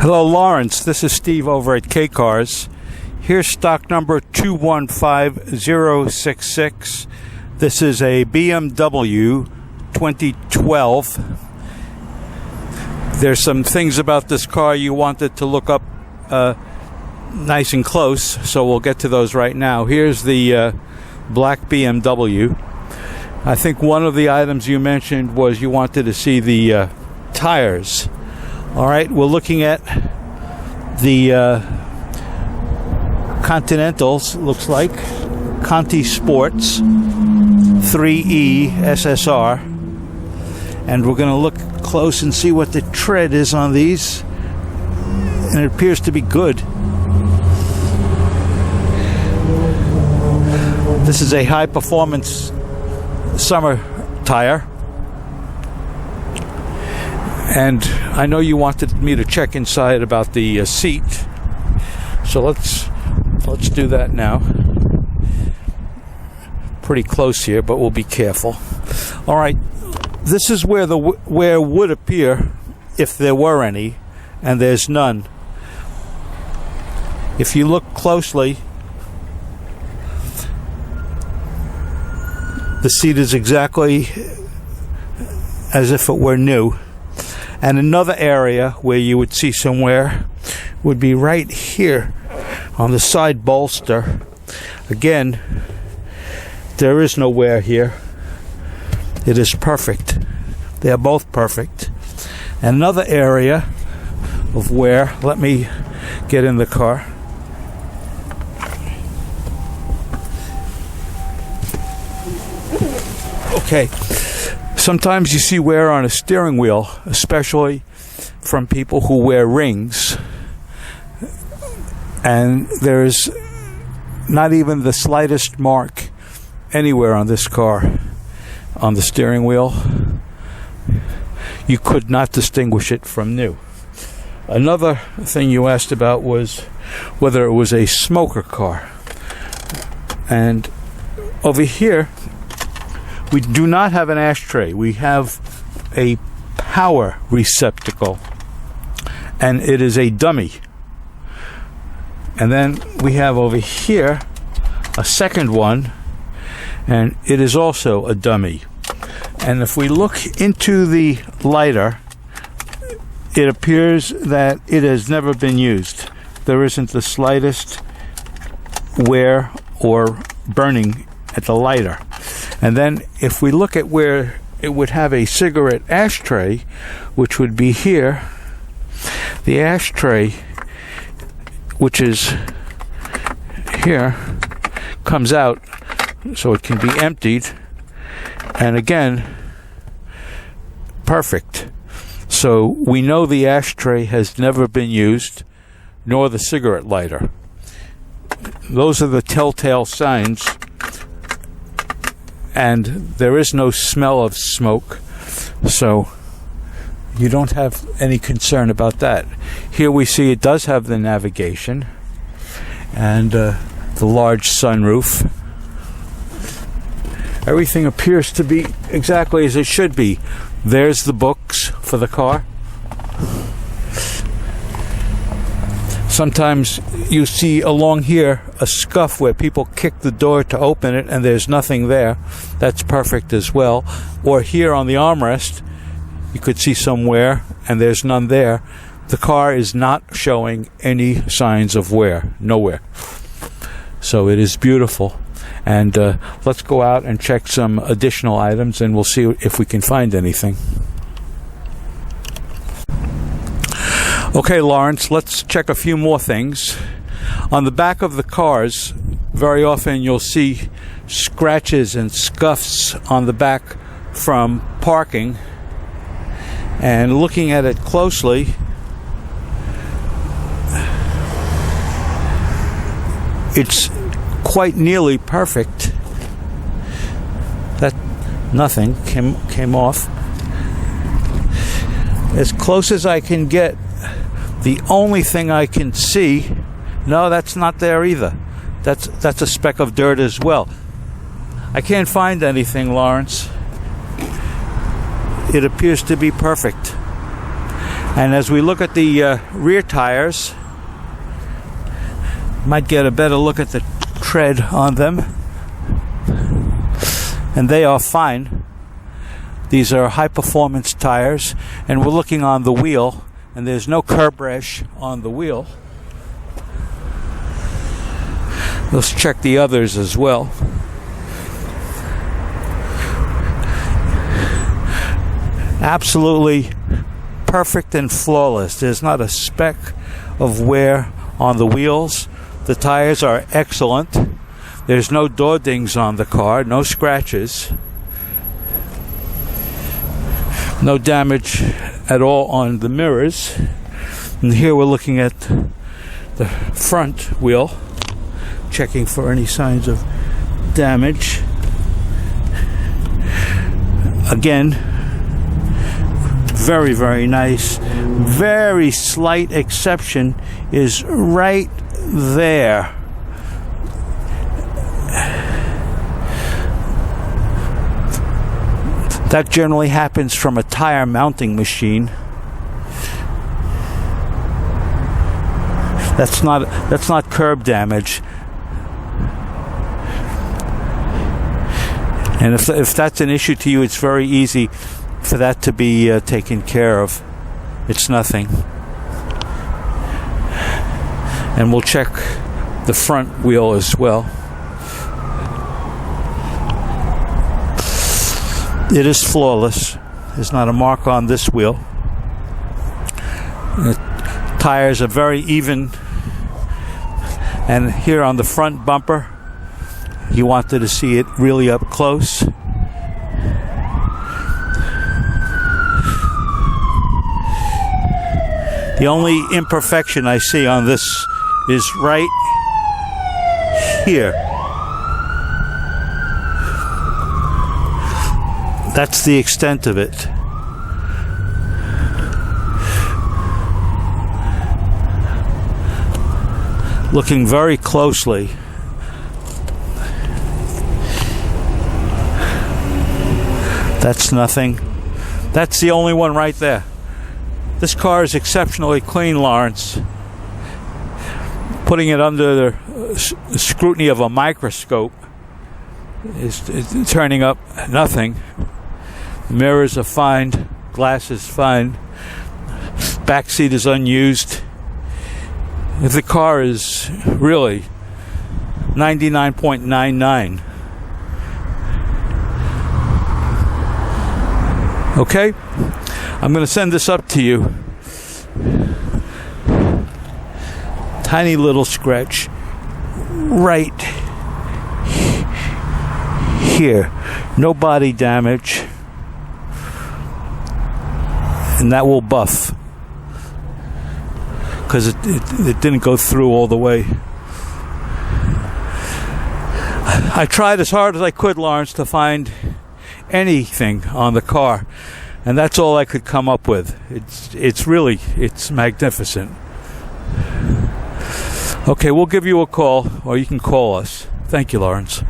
Hello, Lawrence. This is Steve over at K-Cars. Here's stock number 215066. This is a BMW 2012. There's some things about this car you wanted to look up nice and close, so we'll get to those right now. Here's the black BMW. I think one of the items you mentioned was you wanted to see the tires. All right, we're looking at the Continentals, looks like. Conti Sports 3E SSR. And we're going to look close and see what the tread is on these. And it appears to be good. This is a high-performance summer tire. And I know you wanted me to check inside about the seat, so let's do that now. Pretty close here, but we'll be careful. All right, this is where the wear would appear if there were any, and there's none. If you look closely, the seat is exactly as if it were new. And another area where you would see some wear would be right here on the side bolster. Again, there is no wear here. It is perfect. They are both perfect. Another area of wear, let me get in the car. Okay. Sometimes you see wear on a steering wheel, especially from people who wear rings. And there's not even the slightest mark anywhere on this car on the steering wheel. You could not distinguish it from new. Another thing you asked about was whether it was a smoker car. And over here, we do not have an ashtray. We have a power receptacle, and it is a dummy. And then we have over here a second one, and it is also a dummy. And if we look into the lighter, it appears that it has never been used. There isn't the slightest wear or burning at the lighter. And then if we look at where it would have a cigarette ashtray, which would be here, the ashtray, which is here, comes out so it can be emptied. And again, perfect. So we know the ashtray has never been used, nor the cigarette lighter. Those are the telltale signs. And there is no smell of smoke, so you don't have any concern about that. Here we see it does have the navigation and the large sunroof. Everything appears to be exactly as it should be. There's the books for the car. Sometimes you see along here a scuff where people kick the door to open it and there's nothing there. That's perfect as well. Or here on the armrest, you could see some wear and there's none there. The car is not showing any signs of wear, nowhere. So it is beautiful. And let's go out and check some additional items and we'll see if we can find anything. Okay, Lawrence, let's check a few more things. On the back of the cars, very often you'll see scratches and scuffs on the back from parking. And looking at it closely, it's quite nearly perfect. That nothing came off. As close as I can get, the only thing I can see, no, that's not there either. That's a speck of dirt as well. I can't find anything, Lawrence. It appears to be perfect. And as we look at the rear tires, might get a better look at the tread on them. And they are fine. These are high performance tires, and we're looking on the wheel, and there's no curb rash on the wheel. Let's check the others as well. Absolutely perfect and flawless. There's not a speck of wear on the wheels. The tires are excellent. There's no door dings on the car, no scratches. No damage at all on the mirrors. And here we're looking at the front wheel, checking for any signs of damage. Again, very, very nice. Very slight exception is right there. That generally happens from a tire mounting machine. That's not curb damage. And if that's an issue to you, it's very easy for that to be taken care of. It's nothing. And we'll check the front wheel as well. It is flawless. There's not a mark on this wheel. The tires are very even. And here on the front bumper, you wanted to see it really up close. The only imperfection I see on this is right here. That's the extent of it. Looking very closely, that's nothing. That's the only one right there. This car is exceptionally clean, Lawrence. Putting it under the scrutiny of a microscope is turning up nothing. Mirrors are fine, glass is fine, back seat is unused. The car is really 99.99. Okay, I'm going to send this up to you. Tiny little scratch right here. No body damage. And that will buff because it didn't go through all the way. I tried as hard as I could, Lawrence, to find anything on the car, and that's all I could come up with. It's magnificent. Okay, we'll give you a call, or you can call us. Thank you, Lawrence.